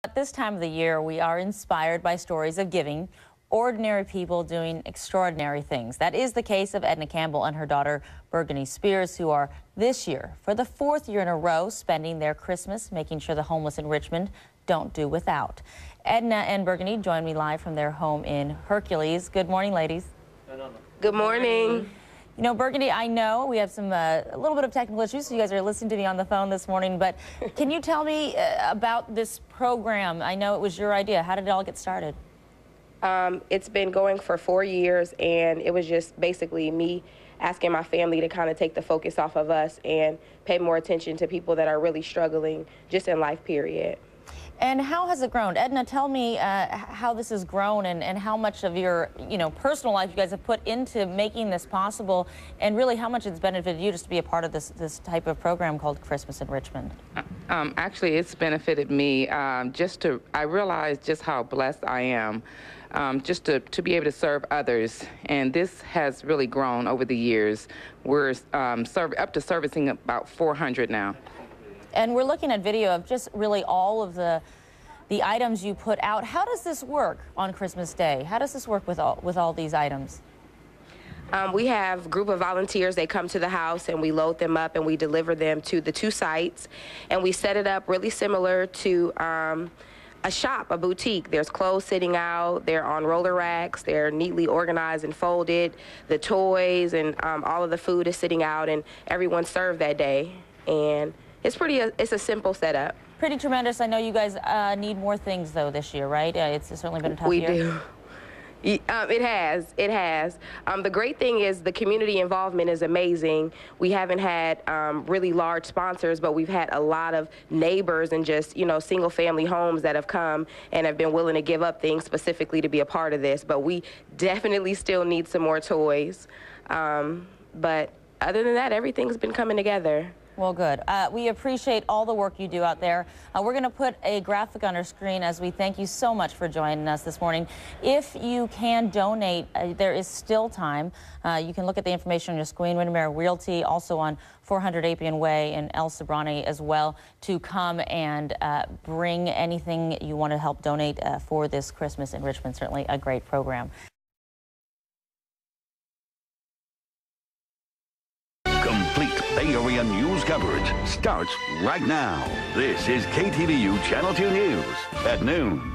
At this time of the year, we are inspired by stories of giving, ordinary people doing extraordinary things. That is the case of Edna Campbell and her daughter, Burgundy Spears, who are this year, for the 4th year in a row, spending their Christmas making sure the homeless in Richmond don't do without. Edna and Burgundy join me live from their home in Hercules. Good morning, ladies. Good morning. You know, Burgundy, I know we have some a little bit of technical issues, so you guys are listening to me on the phone this morning, but can you tell me about this program? I know it was your idea. How did it all get started? It's been going for 4 years, and it was just basically me asking my family to kind of take the focus off of us and pay more attention to people that are really struggling just in life, period. And how has it grown? Edna, tell me how this has grown and how much of your, personal life you guys have put into making this possible, and really how much it's benefited you just to be a part of this type of program called Christmas in Richmond. Actually, it's benefited me I realize just how blessed I am just to be able to serve others. And this has really grown over the years. We're up to servicing about 400 now. And we're looking at video of just really all of the items you put out. How does this work on Christmas Day? How does this work with all these items? We have a group of volunteers. They come to the house and we load them up and we deliver them to the 2 sites. And we set it up really similar to a shop, a boutique. There's clothes sitting out. They're on roller racks. They're neatly organized and folded. The toys and all of the food is sitting out, and everyone's served that day. And it's a simple setup. Pretty tremendous. I know you guys need more things, though, this year, right? It's certainly been a tough year. We do. It has. The great thing is the community involvement is amazing. We haven't had really large sponsors, but we've had a lot of neighbors and just, single-family homes that have come and have been willing to give up things specifically to be a part of this. But we definitely still need some more toys. But other than that, everything's been coming together. Well, good. We appreciate all the work you do out there. We're going to put a graphic on our screen as we thank you so much for joining us this morning. If you can donate, there is still time. You can look at the information on your screen. Windermere Realty, also on 400 Appian Way in El Sobrante as well, to come and bring anything you want to help donate for this Christmas in Richmond. Certainly a great program. Complete Bay Area news coverage starts right now. This is KTVU Channel 2 News at noon.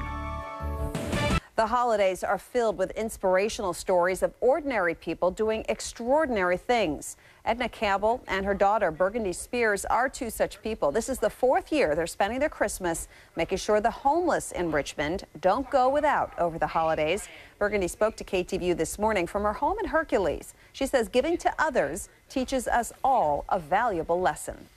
The holidays are filled with inspirational stories of ordinary people doing extraordinary things. Edna Campbell and her daughter, Burgundy Spears, are 2 such people. This is the 4th year they're spending their Christmas making sure the homeless in Richmond don't go without over the holidays. Burgundy spoke to KTVU this morning from her home in Hercules. She says giving to others teaches us all a valuable lesson.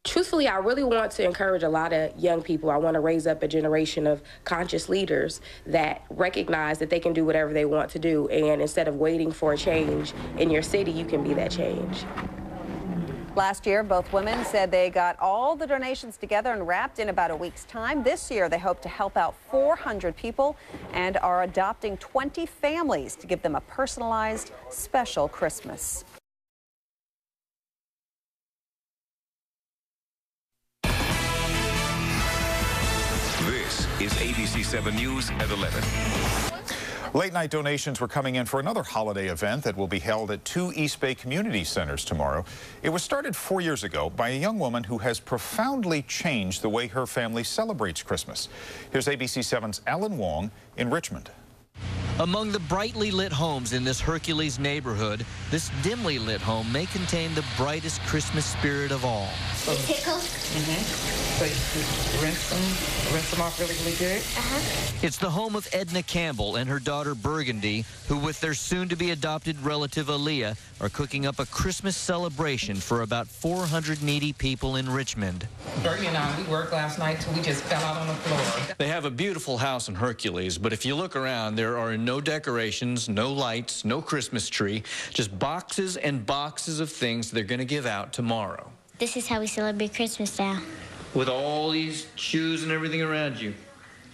Truthfully, I really want to encourage a lot of young people. I want to raise up a generation of conscious leaders that recognize that they can do whatever they want to do. And instead of waiting for a change in your city, you can be that change. Last year, both women said they got all the donations together and wrapped in about a week's time. This year, they hope to help out 400 people and are adopting 20 families to give them a personalized, special Christmas. This is ABC 7 News at 11. Late-night donations were coming in for another holiday event that will be held at 2 East Bay community centers tomorrow. It was started 4 years ago by a young woman who has profoundly changed the way her family celebrates Christmas. Here's ABC 7's Alan Wong in Richmond. Among the brightly lit homes in this Hercules neighborhood, this dimly lit home may contain the brightest Christmas spirit of all. The pickles? So you rinse them off really, really good? It's the home of Edna Campbell and her daughter Burgundy, who with their soon-to-be adopted relative Aaliyah are cooking up a Christmas celebration for about 400 needy people in Richmond. Burgundy and I, we worked last night till we just fell out on the floor. They have a beautiful house in Hercules, but if you look around, there are no decorations, no lights, no Christmas tree, just boxes and boxes of things they're going to give out tomorrow. This is how we celebrate Christmas now. With all these shoes and everything around you.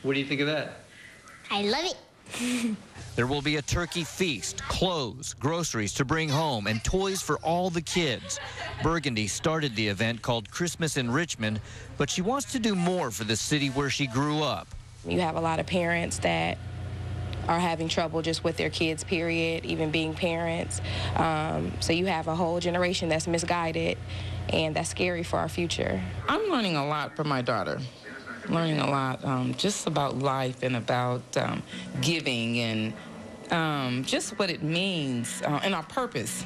What do you think of that? I love it. There will be a turkey feast, clothes, groceries to bring home, and toys for all the kids. Burgundy started the event called Christmas in Richmond, but she wants to do more for the city where she grew up. You have a lot of parents that are having trouble just with their kids, period, even being parents. So you have a whole generation that's misguided, and that's scary for our future. I'm learning a lot from my daughter. Learning a lot just about life and about giving and just what it means and our purpose.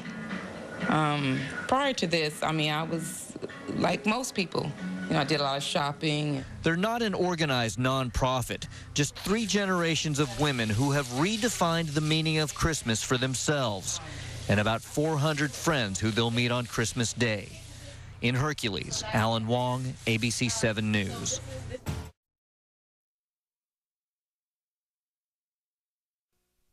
Prior to this, I mean, I was like most people. You know, I did a lot of shopping. They're not an organized nonprofit, just 3 generations of women who have redefined the meaning of Christmas for themselves, and about 400 friends who they'll meet on Christmas Day. In Hercules, Alan Wong, ABC 7 News.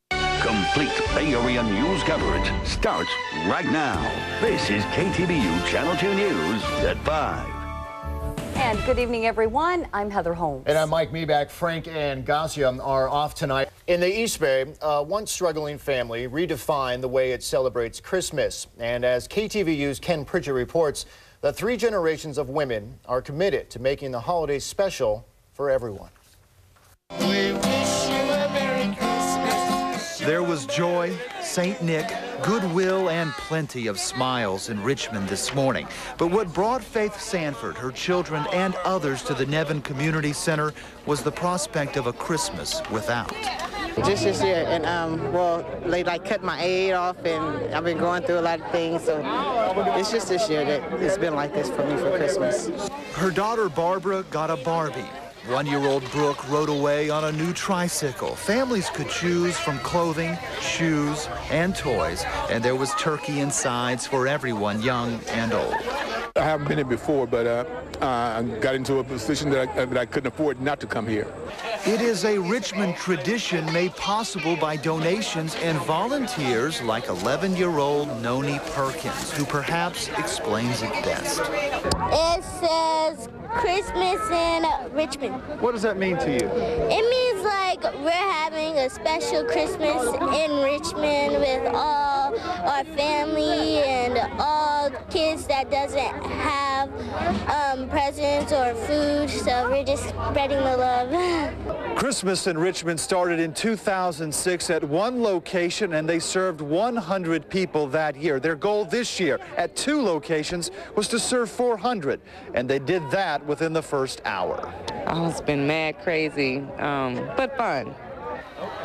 Complete Bay Area news coverage starts right now. This is KTVU Channel 2 News at 5. And good evening, everyone. I'm Heather Holmes. And I'm Mike Meback. Frank and Gasia are off tonight. In the East Bay, a once struggling family redefined the way it celebrates Christmas. And as KTVU's Ken Pritchett reports, the 3 generations of women are committed to making the holidays special for everyone. We wish you a Merry Christmas. There was joy, St. Nick, goodwill, and plenty of smiles in Richmond this morning. But what brought Faith Sanford, her children, and others to the Nevin Community Center was the prospect of a Christmas without. Just this year, and well, they like cut my aid off, and I've been going through a lot of things, so it's just this year that it's been like this for me for Christmas. Her daughter Barbara got a Barbie. 1-year-old Brooke rode away on a new tricycle. Families could choose from clothing, shoes, and toys, and there was turkey and sides for everyone, young and old. I haven't been here before, but I got into a position that I couldn't afford not to come here. It is a Richmond tradition made possible by donations and volunteers like 11-year-old Noni Perkins, who perhaps explains it best. It says Christmas in Richmond. What does that mean to you? It means like we're having a special Christmas in Richmond with all our family and all kids that doesn't have presents or food, so we're just spreading the love. Christmas in Richmond started in 2006 at one location, and they served 100 people that year. Their goal this year at 2 locations was to serve 400, and they did that within the first hour. Oh, it's been mad crazy, but fun.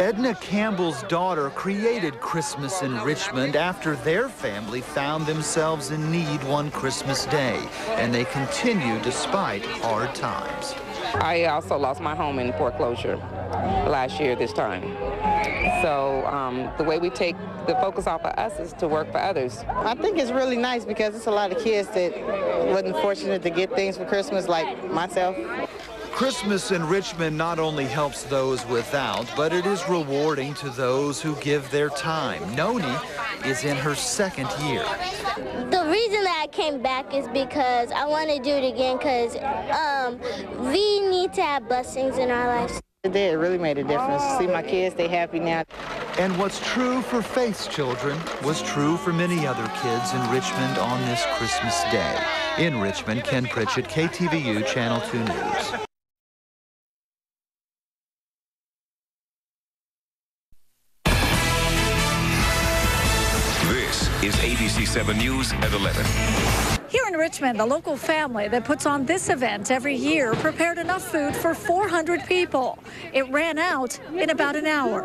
Edna Campbell's daughter created Christmas in Richmond after their family found themselves in need one Christmas Day, and they continue despite hard times. I also lost my home in foreclosure last year this time. So the way we take the focus off of us is to work for others. I think it's really nice because it's a lot of kids that wasn't fortunate to get things for Christmas like myself. Christmas in Richmond not only helps those without, but it is rewarding to those who give their time. Noni is in her 2nd year. The reason that I came back is because I want to do it again because we need to have blessings in our lives. It did. It really made a difference. See my kids, they happy now. And what's true for Faith's children was true for many other kids in Richmond on this Christmas Day. In Richmond, Ken Pritchett, KTVU Channel 2 News. This is ABC 7 News at 11. Here in Richmond, the local family that puts on this event every year prepared enough food for 400 people. It ran out in about an hour.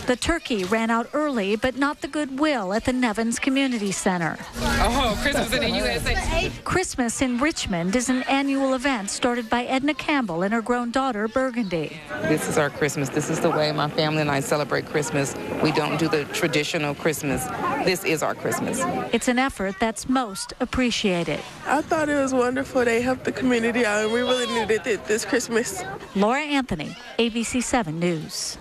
The turkey ran out early, but not the goodwill at the Nevins Community Center. Oh, Christmas in the USA. Christmas in Richmond is an annual event started by Edna Campbell and her grown daughter, Burgundy. This is our Christmas. This is the way my family and I celebrate Christmas. We don't do the traditional Christmas. This is our Christmas. It's an effort that's most appreciated. I thought it was wonderful. They helped the community out, and we really needed it this Christmas. Laura Anthony, ABC 7 News.